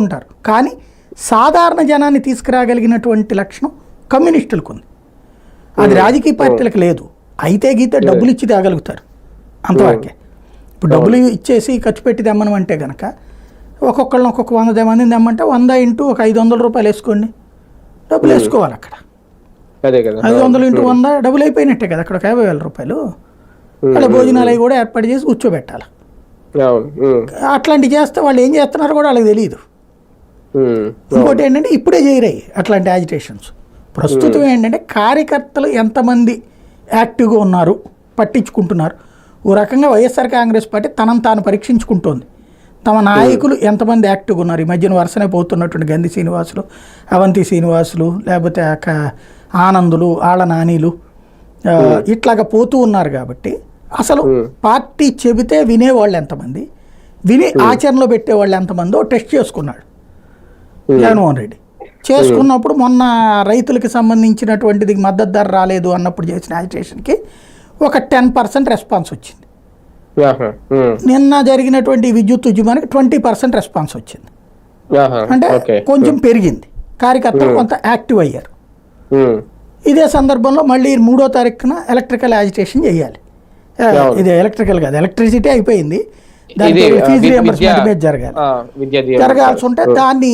ఉంటారు. కానీ సాధారణ జనాన్ని తీసుకురాగలిగినటువంటి లక్షణం కమ్యూనిస్టులకు ఉంది. అది రాజకీయ పార్టీలకు లేదు. అయితే గీతే డబ్బులు ఇచ్చి తేగలుగుతారు అంతవరకే. ఇప్పుడు డబ్బులు ఇచ్చేసి ఖర్చు పెట్టి తెమ్మనం అంటే కనుక ఒక్కొక్కళ్ళని ఒక్కొక్క 100 మందిని తెమ్మంటే 100 ఇంటూ ఒక 500 రూపాయలు వేసుకోండి, డబ్బులు వేసుకోవాలి అక్కడ. 500 ఇంటూ 100 డబ్బులు అయిపోయినట్టే కదా. అక్కడ ఒక 50,000 రూపాయలు. అలా భోజనాలు అవి కూడా ఏర్పాటు చేసి కూర్చోబెట్టాలి. అట్లాంటివి చేస్తే వాళ్ళు ఏం చేస్తున్నారో కూడా వాళ్ళకి తెలియదు. ఇంకోటి ఏంటంటే ఇప్పుడే చేయరాయి అట్లాంటి యాజిటేషన్స్. ప్రస్తుతం ఏంటంటే కార్యకర్తలు ఎంతమంది యాక్టివ్గా ఉన్నారు, పట్టించుకుంటున్నారు. ఓ రకంగా వైఎస్ఆర్ కాంగ్రెస్ పార్టీ తనను తాను పరీక్షించుకుంటోంది. తమ నాయకులు ఎంతమంది యాక్టివ్గా ఉన్నారు. ఈ మధ్యన వరుసనే పోతున్నటువంటి గంధి శ్రీనివాసులు, అవంతి శ్రీనివాసులు, లేకపోతే ఆనందులు, ఆళ్ళ నానీలు ఇట్లాగా పోతూ ఉన్నారు. కాబట్టి అసలు పార్టీ చెబితే వినేవాళ్ళు ఎంతమంది, విని ఆచరణలో పెట్టేవాళ్ళు ఎంతమందో టెస్ట్ చేసుకున్నాడు జగన్మోహన్ రెడ్డి. చేసుకున్నప్పుడు మొన్న రైతులకి సంబంధించినటువంటిది మద్దతు ధర రాలేదు అన్నప్పుడు చేసిన యాజిటేషన్కి ఒక 10% రెస్పాన్స్ వచ్చింది. నిన్న జరిగినటువంటి విద్యుత్ ఉద్యమానికి 20% రెస్పాన్స్ వచ్చింది. అంటే కొంచెం పెరిగింది, కార్యకర్తలు కొంత యాక్టివ్ అయ్యారు. ఇదే సందర్భంలో మళ్ళీ 3వ తారీఖున ఎలక్ట్రికల్ యాజిటేషన్ చేయాలి. ఇది ఎలక్ట్రికల్ కాదు, ఎలక్ట్రిసిటీ అయిపోయింది. దానికి ఫీజు రియంబర్స్మెంట్ మీద జరగాల్సి ఉంటే దాన్ని